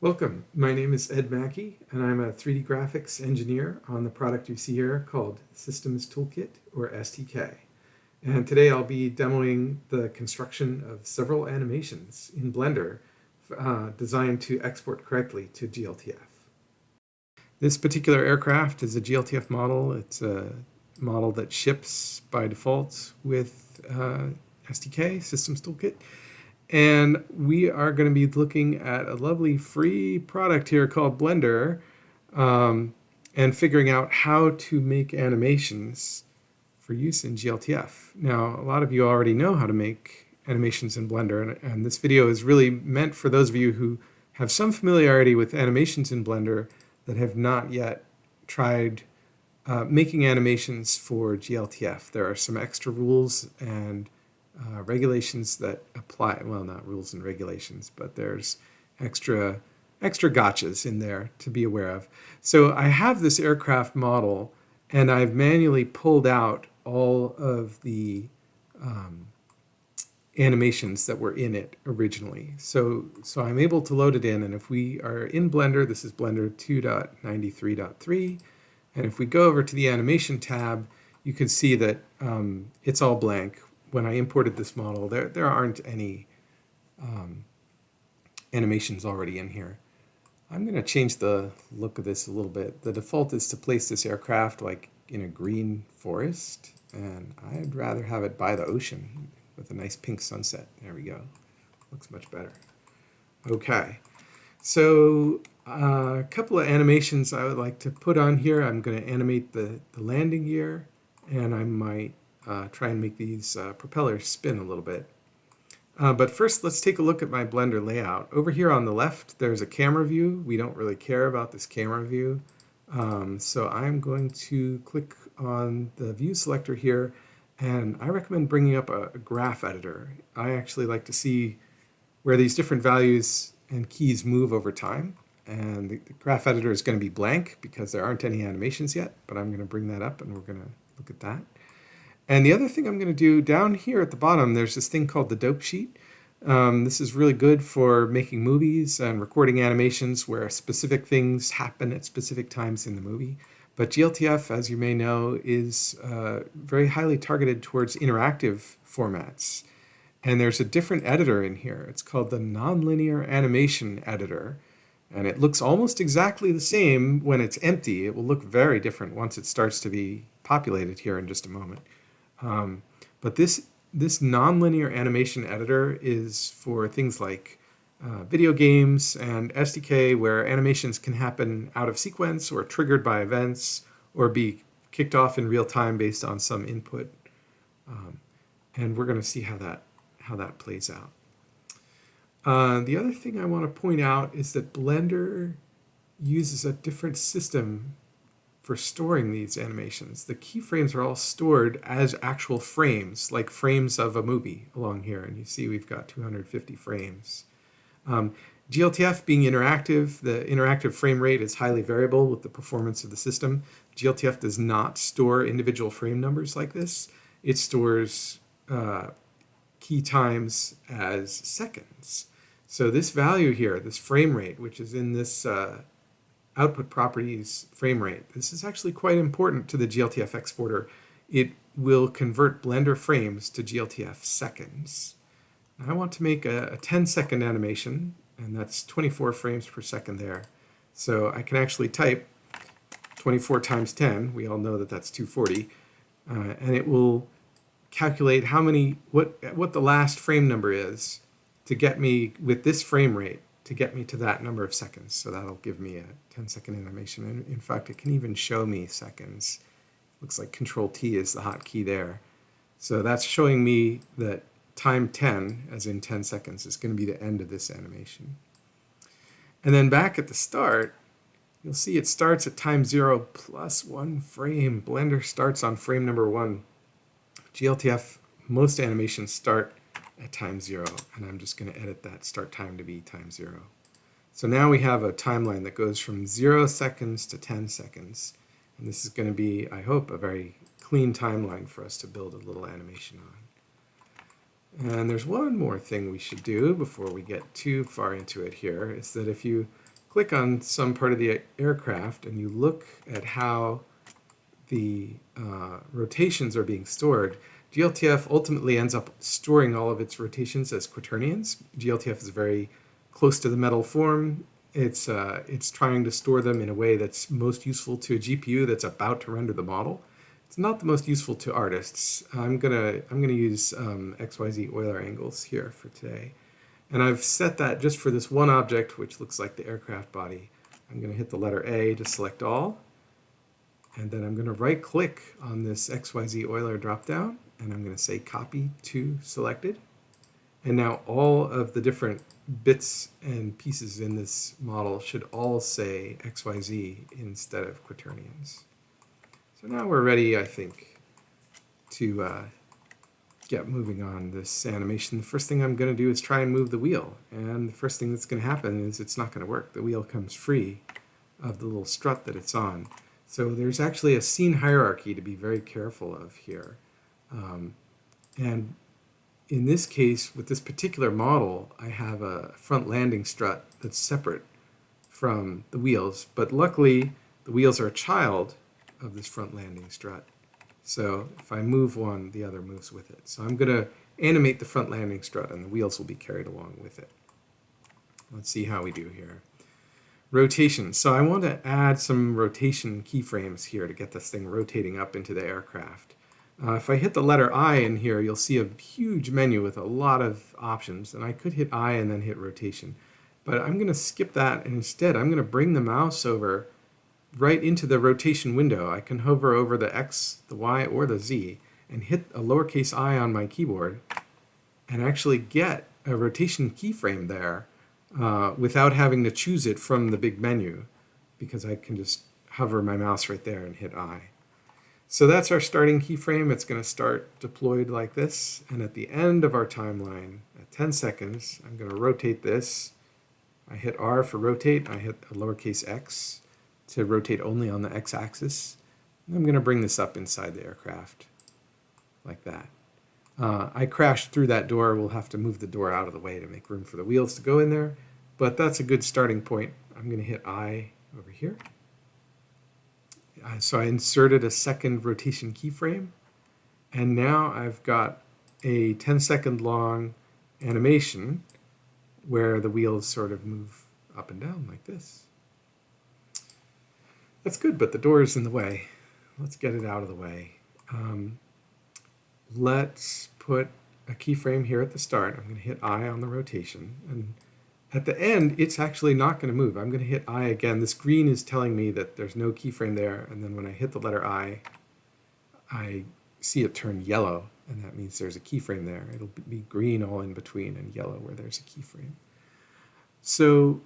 Welcome. My name is Ed Mackey, and I'm a 3D graphics engineer on the product you see here called Systems Toolkit, or STK. And today I'll be demoing the construction of several animations in Blender designed to export correctly to glTF. This particular aircraft is a glTF model. It's a model that ships by default with STK, Systems Toolkit. And we are going to be looking at a lovely free product here called Blender and figuring out how to make animations for use in glTF. Now, a lot of you already know how to make animations in Blender, and this video is really meant for those of you who have some familiarity with animations in Blender that have not yet tried making animations for glTF. There are some extra rules and regulations that apply. Well, not rules and regulations, but there's extra gotchas in there to be aware of. So I have this aircraft model, and I've manually pulled out all of the animations that were in it originally. So I'm able to load it in, and if we are in Blender, this is Blender 2.93.3, and if we go over to the animation tab, you can see that it's all blank. When I imported this model, there aren't any animations already in here. I'm going to change the look of this a little bit. The default is to place this aircraft like in a green forest, and I'd rather have it by the ocean with a nice pink sunset. There we go. Looks much better. Okay, so a couple of animations I would like to put on here. I'm going to animate the landing gear, and I might try and make these propellers spin a little bit. But first, let's take a look at my Blender layout. Over here on the left, there's a camera view. We don't really care about this camera view. So I'm going to click on the view selector here, and I recommend bringing up a graph editor. I actually like to see where these different values and keys move over time. And the graph editor is going to be blank because there aren't any animations yet, but I'm going to bring that up and we're going to look at that. And the other thing I'm going to do down here at the bottom, there's this thing called the dope sheet. This is really good for making movies and recording animations where specific things happen at specific times in the movie. But glTF, as you may know, is very highly targeted towards interactive formats. And there's a different editor in here. It's called the Nonlinear Animation Editor. And it looks almost exactly the same when it's empty. It will look very different once it starts to be populated here in just a moment. But this nonlinear animation editor is for things like video games and STK, where animations can happen out of sequence or triggered by events or be kicked off in real time based on some input. And we're going to see how that plays out. The other thing I want to point out is that Blender uses a different system for storing these animations. The keyframes are all stored as actual frames, like frames of a movie along here. And you see we've got 250 frames. glTF being interactive, the interactive frame rate is highly variable with the performance of the system. glTF does not store individual frame numbers like this. It stores key times as seconds. So this value here, this frame rate, which is in this output properties frame rate. This is actually quite important to the glTF exporter. It will convert Blender frames to glTF seconds. Now I want to make a 10-second animation, and that's 24 frames per second there. So I can actually type 24 times 10. We all know that that's 240. And it will calculate what the last frame number is to get me, with this frame rate, to get me to that number of seconds. So that'll give me a 10-second animation. And in fact, it can even show me seconds. Looks like Control T is the hotkey there. So that's showing me that time 10, as in 10 seconds, is going to be the end of this animation. And then back at the start, you'll see it starts at time 0 plus 1 frame. Blender starts on frame number 1. glTF, most animations start at time 0, and I'm just going to edit that start time to be time 0. So now we have a timeline that goes from 0 seconds to 10 seconds, and this is going to be, I hope, a very clean timeline for us to build a little animation on. And there's one more thing we should do before we get too far into it here, is that if you click on some part of the aircraft and you look at how the rotations are being stored, glTF ultimately ends up storing all of its rotations as quaternions. glTF is very close to the metal form. It's trying to store them in a way that's most useful to a GPU that's about to render the model. It's not the most useful to artists. I'm gonna use XYZ Euler angles here for today. And I've set that just for this one object, which looks like the aircraft body. I'm going to hit the letter A to select all. And then I'm going to right click on this XYZ Euler dropdown. And I'm going to say copy to selected. And now all of the different bits and pieces in this model should all say XYZ instead of quaternions. So now we're ready, I think, to get moving on this animation. The first thing I'm going to do is try and move the wheel. And the first thing that's going to happen is it's not going to work. The wheel comes free of the little strut that it's on. So there's actually a scene hierarchy to be very careful of here. And in this case, with this particular model, I have a front landing strut that's separate from the wheels. But luckily, the wheels are a child of this front landing strut. So if I move one, the other moves with it. So I'm going to animate the front landing strut and the wheels will be carried along with it. Let's see how we do here. Rotation. So I want to add some rotation keyframes here to get this thing rotating up into the aircraft. If I hit the letter I in here, you'll see a huge menu with a lot of options. And I could hit I and then hit rotation. But I'm going to skip that, and instead I'm going to bring the mouse over right into the rotation window. I can hover over the X, the Y, or the Z and hit a lowercase I on my keyboard and actually get a rotation keyframe there without having to choose it from the big menu, because I can just hover my mouse right there and hit I. So that's our starting keyframe. It's going to start deployed like this, and at the end of our timeline, at 10 seconds, I'm going to rotate this. I hit R for rotate. I hit a lowercase x to rotate only on the x-axis. I'm going to bring this up inside the aircraft like that. I crashed through that door. We'll have to move the door out of the way to make room for the wheels to go in there, but that's a good starting point. I'm going to hit I over here. So I inserted a second rotation keyframe, and now I've got a 10-second long animation where the wheels sort of move up and down like this. That's good, but the door is in the way. Let's get it out of the way. Let's put a keyframe here at the start. I'm going to hit I on the rotation, and at the end, it's actually not going to move. I'm going to hit I again. This green is telling me that there's no keyframe there, and then when I hit the letter I see it turn yellow, and that means there's a keyframe there. It'll be green all in between and yellow where there's a keyframe. So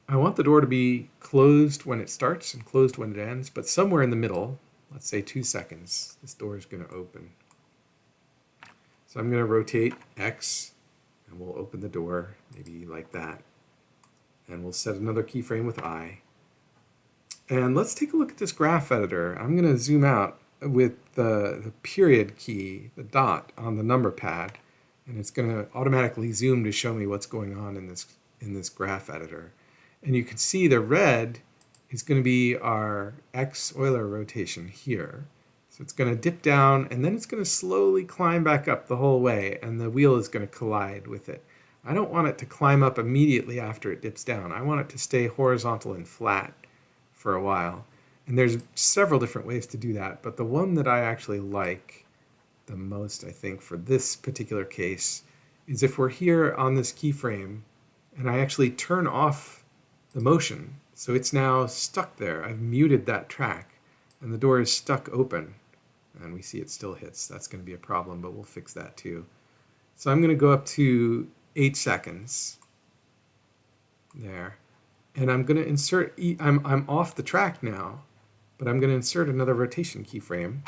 I want the door to be closed when it starts and closed when it ends, but somewhere in the middle, let's say 2 seconds, this door is going to open. So I'm going to rotate X, and we'll open the door, maybe like that. And we'll set another keyframe with I. And let's take a look at this graph editor. I'm going to zoom out with the period key, the dot, on the number pad, and it's going to automatically zoom to show me what's going on in this graph editor. And you can see the red is going to be our X Euler rotation here. So it's going to dip down, and then it's going to slowly climb back up the whole way, and the wheel is going to collide with it. I don't want it to climb up immediately after it dips down. I want it to stay horizontal and flat for a while. And there's several different ways to do that, but the one that I actually like the most, I think, for this particular case is if we're here on this keyframe and I actually turn off the motion. So it's now stuck there. I've muted that track and the door is stuck open, and we see it still hits. That's going to be a problem, but we'll fix that too. So I'm going to go up to 8 seconds there, and I'm going to insert, I'm off the track now, but I'm going to insert another rotation keyframe.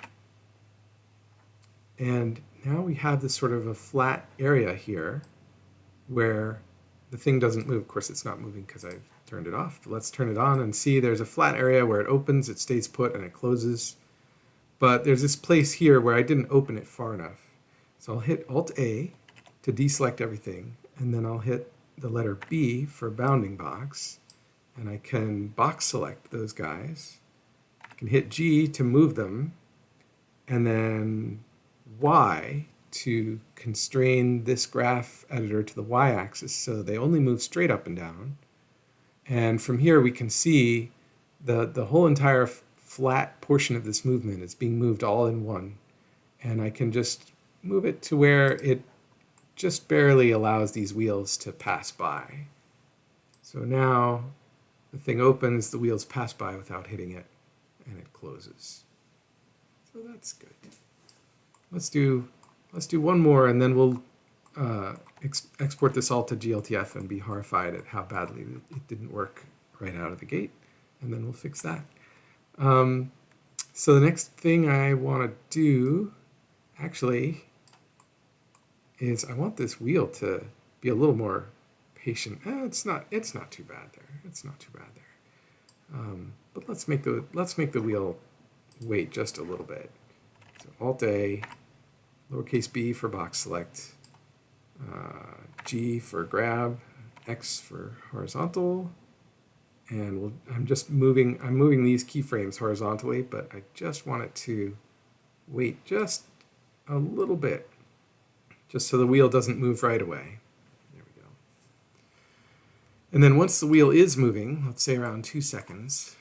And now we have this sort of a flat area here where the thing doesn't move. Of course, it's not moving because I've turned it off. But let's turn it on and see there's a flat area where it opens, it stays put, and it closes. But there's this place here where I didn't open it far enough. So I'll hit Alt-A to deselect everything, and then I'll hit the letter B for bounding box, and I can box select those guys. I can hit G to move them, and then Y to constrain this graph editor to the y-axis so they only move straight up and down. And from here we can see the whole entire flat portion of this movement is being moved all in one. And I can just move it to where it just barely allows these wheels to pass by. So now the thing opens, the wheels pass by without hitting it, and it closes. So that's good. Let's do one more, and then we'll export this all to glTF and be horrified at how badly it didn't work right out of the gate, and then we'll fix that. So the next thing I want to do, actually, is I want this wheel to be a little more patient. It's not too bad there. It's not too bad there. But let's make the wheel wait just a little bit. So Alt A, lowercase b for box select, G for grab, X for horizontal, and I'm moving these keyframes horizontally, but I just want it to wait just a little bit, just so the wheel doesn't move right away. There we go. And then once the wheel is moving, let's say around 2 seconds,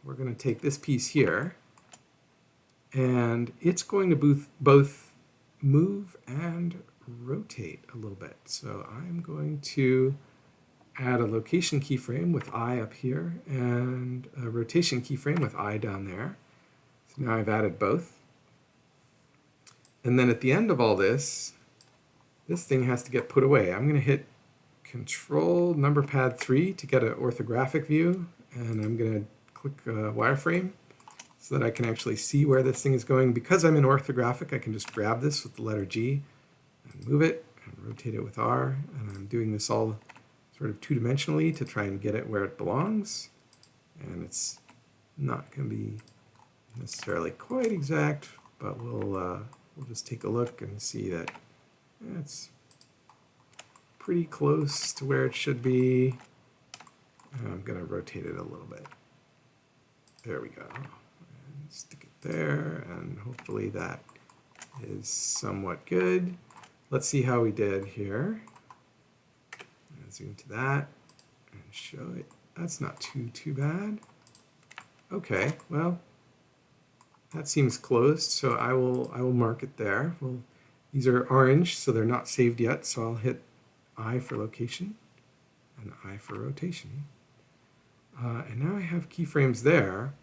we're going to take this piece here, and it's going to both move and rotate a little bit. So I'm going to add a location keyframe with I up here and a rotation keyframe with I down there. So now I've added both. And then at the end of all this thing has to get put away. I'm going to hit Control number pad 3 to get an orthographic view, and I'm going to click wireframe so that I can actually see where this thing is going. Because I'm in orthographic, I can just grab this with the letter G and move it and rotate it with R, and I'm doing this all sort of two-dimensionally to try and get it where it belongs. And it's not going to be necessarily quite exact, but we'll just take a look and see that it's pretty close to where it should be. And I'm going to rotate it a little bit. There we go. And stick it there, and hopefully that is somewhat good. Let's see how we did here. Zoom to that and show it. That's not too bad. Okay, well, that seems closed, so I will mark it there. Well, these are orange, so they're not saved yet, so I'll hit I for location and I for rotation. And now I have keyframes there,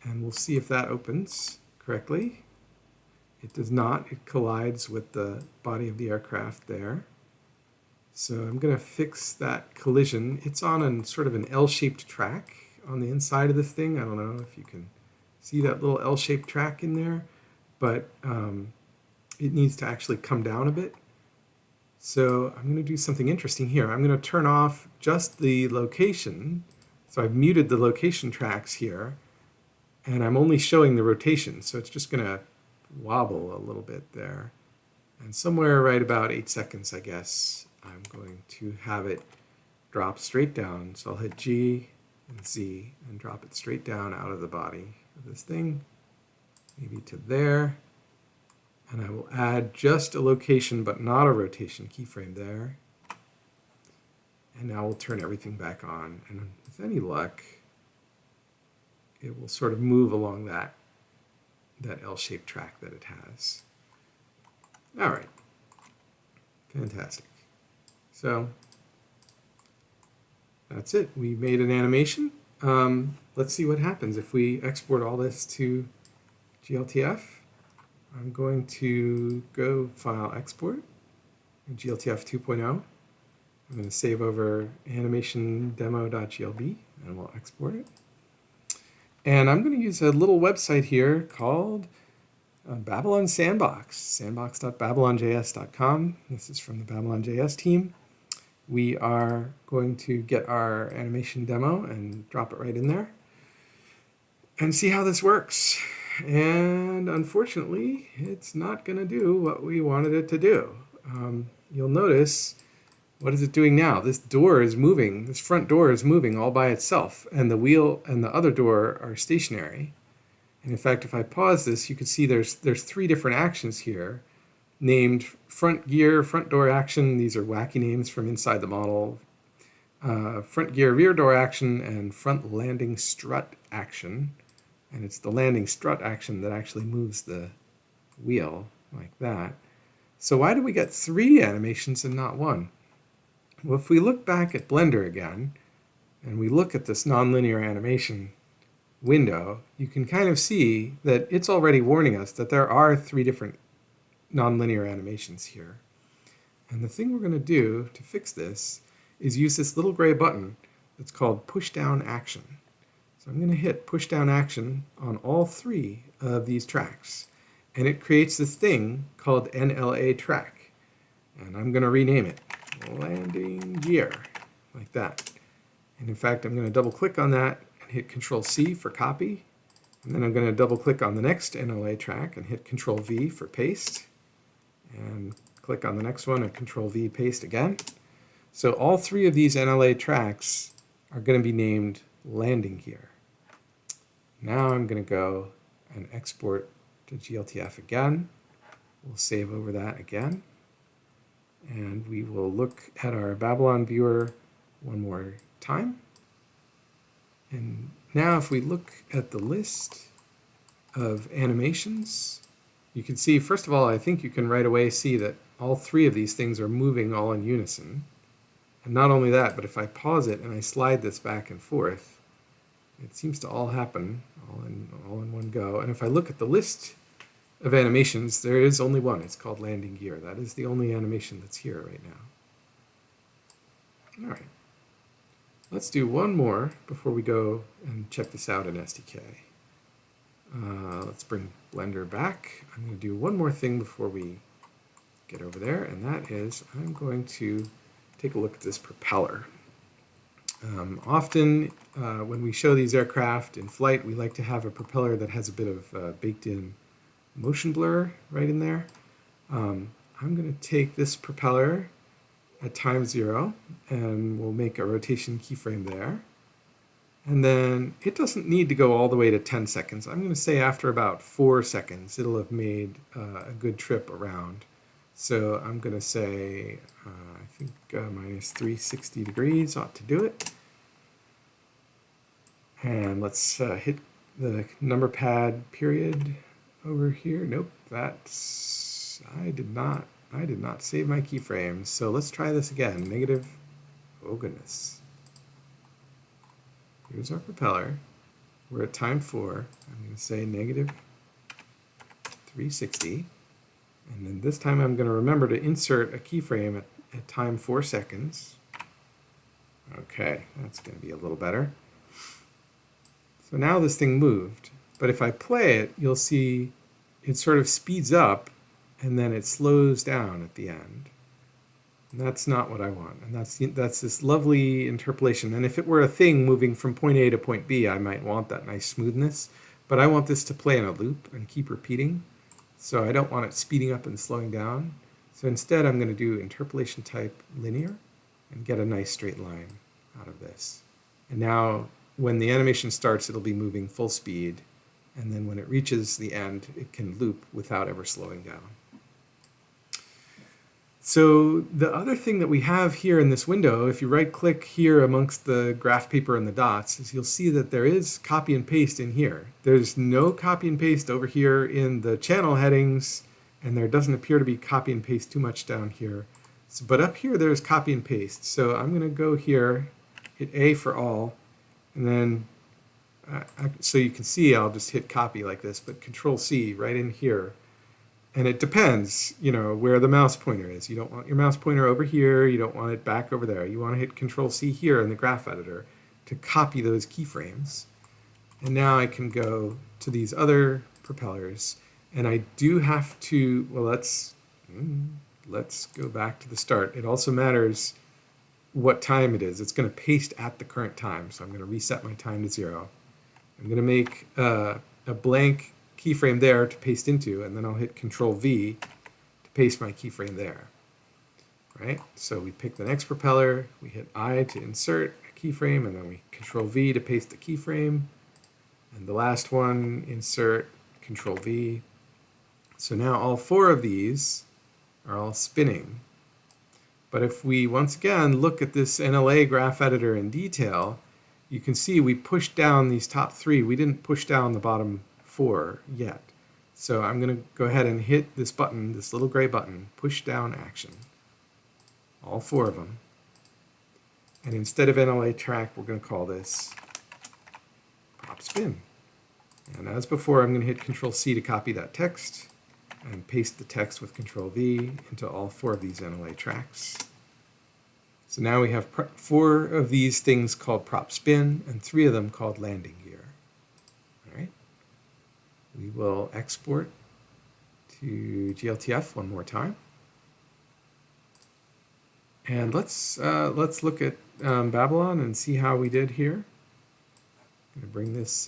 and we'll see if that opens correctly. It does not. It collides with the body of the aircraft there. So I'm going to fix that collision. It's on a sort of an L-shaped track on the inside of this thing. I don't know if you can see that little L-shaped track in there, but it needs to actually come down a bit. So I'm going to do something interesting here. I'm going to turn off just the location. So I've muted the location tracks here, and I'm only showing the rotation. So it's just going to wobble a little bit there. And somewhere right about 8 seconds, I guess, I'm going to have it drop straight down. So I'll hit G and Z and drop it straight down out of the body of this thing, maybe to there. And I will add just a location but not a rotation keyframe there. And now we'll turn everything back on. And with any luck, it will sort of move along that L-shaped track that it has. All right, fantastic. So that's it. We made an animation. Let's see what happens if we export all this to glTF. I'm going to go File, Export, glTF 2.0. I'm going to save over animationdemo.glb, and we'll export it. And I'm going to use a little website here called Babylon Sandbox, sandbox.babylonjs.com. This is from the Babylon.js team. We are going to get our animation demo and drop it right in there and see how this works. And unfortunately, it's not going to do what we wanted it to do. You'll notice What is it doing now? This door is moving. This front door is moving all by itself, and the wheel and the other door are stationary. And in fact, if I pause this, you can see there's three different actions here named front gear, front door action. These are wacky names from inside the model. Front gear, rear door action, and front landing strut action. And it's the landing strut action that actually moves the wheel like that. So why do we get three animations and not one? Well, if we look back at Blender again, and we look at this nonlinear animation window, you can kind of see that it's already warning us that there are three different nonlinear animations here. And the thing we're going to do to fix this is use this little gray button that's called push down action. So I'm going to hit push down action on all three of these tracks. And it creates this thing called NLA track. And I'm going to rename it landing gear, like that. And in fact, I'm going to double click on that and hit Control C for copy. And then I'm going to double click on the next NLA track and hit Control V for paste. And click on the next one and Control V paste again. So all three of these NLA tracks are going to be named landing gear. Now I'm going to go and export to glTF again. We'll save over that again. And we will look at our Babylon viewer one more time. And now if we look at the list of animations, you can see, first of all, I think you can right away see that all three of these things are moving all in unison. And not only that, but if I pause it and I slide this back and forth, it seems to all happen all in one go. And if I look at the list of animations, there is only one. It's called landing gear. That is the only animation that's here right now. All right. Let's do one more before we go and check this out in STK. Let's bring Blender back. I'm going to do one more thing before we get over there, and that is I'm going to take a look at this propeller. Often when we show these aircraft in flight, we like to have a propeller that has a bit of baked-in motion blur right in there. I'm going to take this propeller at time 0, and we'll make a rotation keyframe there. And then it doesn't need to go all the way to 10 seconds. I'm going to say after about 4 seconds, it'll have made a good trip around. So I'm going to say, I think minus 360 degrees ought to do it. And let's hit the number pad period over here. Nope, that's, I did not save my keyframes. So let's try this again. Negative, oh goodness. Here's our propeller. We're at time 4. I'm going to say negative 360. And then this time I'm going to remember to insert a keyframe at time 4 seconds. Okay, that's going to be a little better. So now this thing moved. But if I play it, you'll see it sort of speeds up and then it slows down at the end. And that's not what I want. And that's this lovely interpolation. And if it were a thing moving from point A to point B, I might want that nice smoothness. But I want this to play in a loop and keep repeating. So I don't want it speeding up and slowing down. So instead, I'm going to do interpolation type linear and get a nice straight line out of this. And now when the animation starts, it'll be moving full speed. And then when it reaches the end, it can loop without ever slowing down. So the other thing that we have here in this window, if you right-click here amongst the graph paper and the dots, is you'll see that there is copy and paste in here. There's no copy and paste over here in the channel headings, and there doesn't appear to be copy and paste too much down here. So, but up here, there's copy and paste. So I'm going to go here, hit A for all, and then, so you can see I'll just hit copy like this, but Control C right in here. And it depends, you know, where the mouse pointer is. You don't want your mouse pointer over here. You don't want it back over there. You want to hit Control C here in the graph editor to copy those keyframes. And now I can go to these other propellers. And I do have to, well, let's go back to the start. It also matters what time it is. It's going to paste at the current time. So I'm going to reset my time to 0. I'm going to make a blank keyframe there to paste into, and then I'll hit Control V to paste my keyframe there. right? So we pick the next propeller, we hit I to insert a keyframe, and then we Control V to paste the keyframe. And the last one, insert, Control V. So now all 4 of these are all spinning. But if we once again look at this NLA graph editor in detail, you can see we pushed down these top 3. We didn't push down the bottom 4 yet. So I'm going to go ahead and hit this button, this little gray button, push down action. All 4 of them. And instead of NLA track, we're going to call this prop spin. And as before, I'm going to hit Control C to copy that text and paste the text with Control V into all 4 of these NLA tracks. So now we have 4 of these things called prop spin and 3 of them called landing gear. All right. We will export to glTF one more time. And let's look at Babylon and see how we did here. I'm going to bring this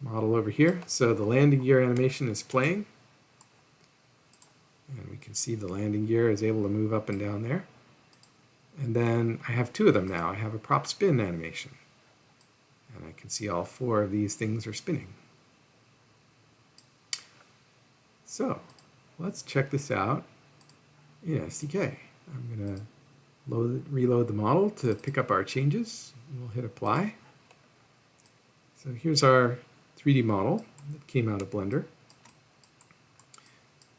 model over here. So the landing gear animation is playing. And we can see the landing gear is able to move up and down there. And then I have 2 of them now. I have a prop spin animation. And I can see all 4 of these things are spinning. So let's check this out in STK. I'm going to reload the model to pick up our changes. We'll hit apply. So here's our 3D model that came out of Blender.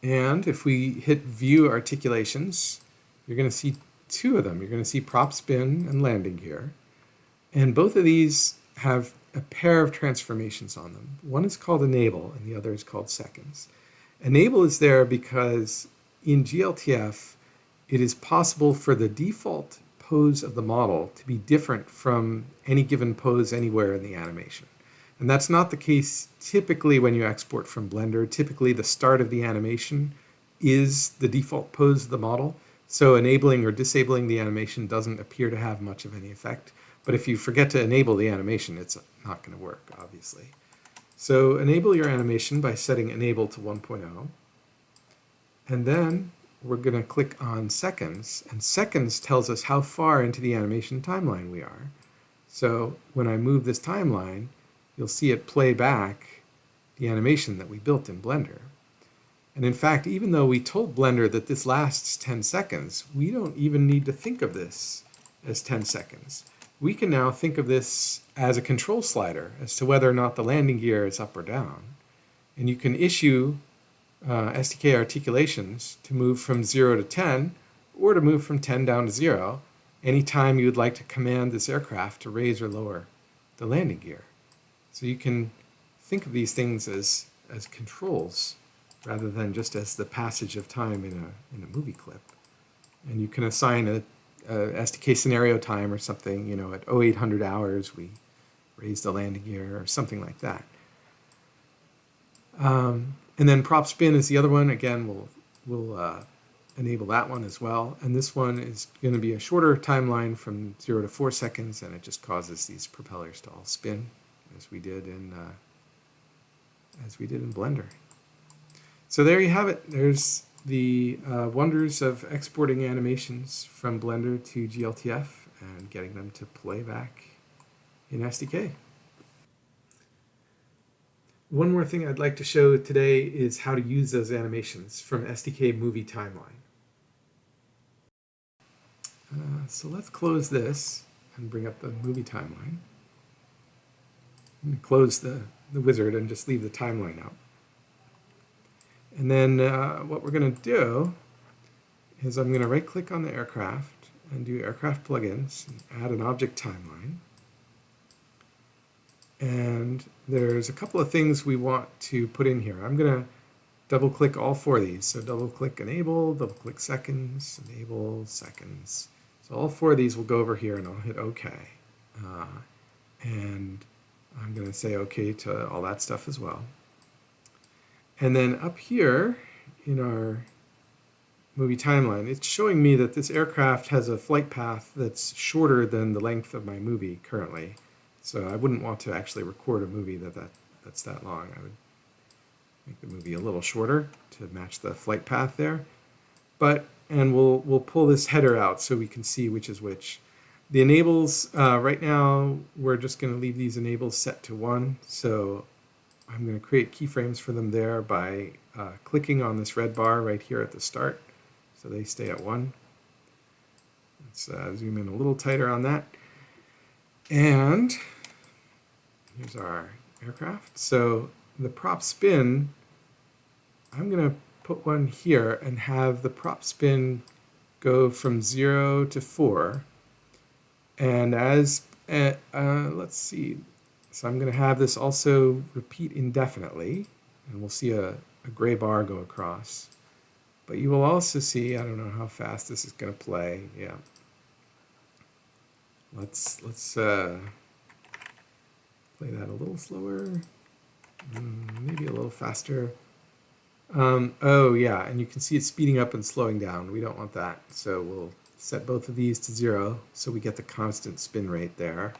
And if we hit view articulations, you're going to see 2 of them. You're going to see prop spin and landing gear. And both of these have a pair of transformations on them. One is called enable and the other is called seconds. Enable is there because in glTF, it is possible for the default pose of the model to be different from any given pose anywhere in the animation. And that's not the case typically when you export from Blender. Typically, the start of the animation is the default pose of the model. So enabling or disabling the animation doesn't appear to have much of any effect. But if you forget to enable the animation, it's not going to work, obviously. So enable your animation by setting enable to 1.0. And then we're going to click on seconds. And seconds tells us how far into the animation timeline we are. So when I move this timeline, you'll see it play back the animation that we built in Blender. And in fact, even though we told Blender that this lasts 10 seconds, we don't even need to think of this as 10 seconds. We can now think of this as a control slider as to whether or not the landing gear is up or down. And you can issue STK articulations to move from 0 to 10 or to move from 10 down to 0 anytime you would like to command this aircraft to raise or lower the landing gear. So you can think of these things as controls rather than just as the passage of time in a movie clip. And you can assign a STK scenario time or something, you know, at 0800 hours we raise the landing gear or something like that. And then prop spin is the other one. Again, we'll enable that one as well. And this one is going to be a shorter timeline from 0 to 4 seconds, and it just causes these propellers to all spin as we did in Blender. So there you have it. There's the wonders of exporting animations from Blender to glTF and getting them to play back in STK. One more thing I'd like to show today is how to use those animations from STK Movie Timeline. So let's close this and bring up the movie timeline. I'm going to close the wizard and just leave the timeline out. And then what we're going to do is I'm going to right-click on the aircraft and do aircraft plugins and add an object timeline. And there's a couple of things we want to put in here. I'm going to double-click all 4 of these. So double-click enable, double-click seconds, enable, seconds. So all 4 of these will go over here and I'll hit OK. And I'm going to say OK to all that stuff as well. And then up here in our movie timeline, it's showing me that this aircraft has a flight path that's shorter than the length of my movie currently. So I wouldn't want to actually record a movie that's that long. I would make the movie a little shorter to match the flight path there. and we'll pull this header out so we can see which is which. The enables, right now, we're just going to leave these enables set to 1. So I'm going to create keyframes for them there by clicking on this red bar right here at the start. So they stay at 1. Let's zoom in a little tighter on that. And here's our aircraft. So the prop spin, I'm going to put one here and have the prop spin go from 0 to 4. And as, let's see, so I'm going to have this also repeat indefinitely, and we'll see a gray bar go across. But you will also see, I don't know how fast this is going to play. Yeah. Let's play that a little slower, maybe a little faster. Oh yeah, and you can see it speeding up and slowing down. We don't want that, so we'll set both of these to 0 so we get the constant spin rate there.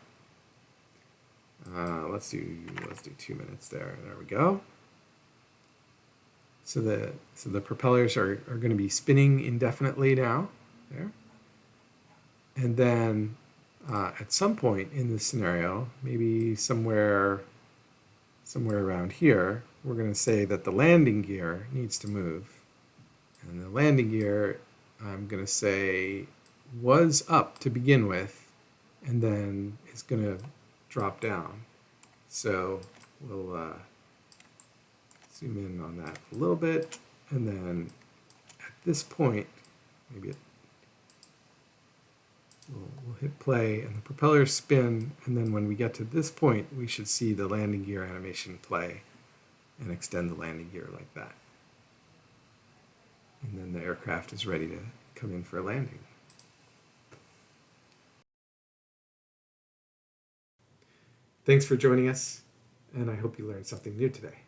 Let's do 2 minutes there. There we go. So the propellers are going to be spinning indefinitely now there. And then at some point in this scenario, maybe somewhere around here, we're going to say that the landing gear needs to move. And the landing gear, I'm going to say, was up to begin with, and then is going to drop down. So we'll zoom in on that a little bit, and then at this point, maybe we'll hit play, and the propellers spin, and then when we get to this point, we should see the landing gear animation play and extend the landing gear like that. And then the aircraft is ready to come in for a landing. Thanks for joining us, and I hope you learned something new today.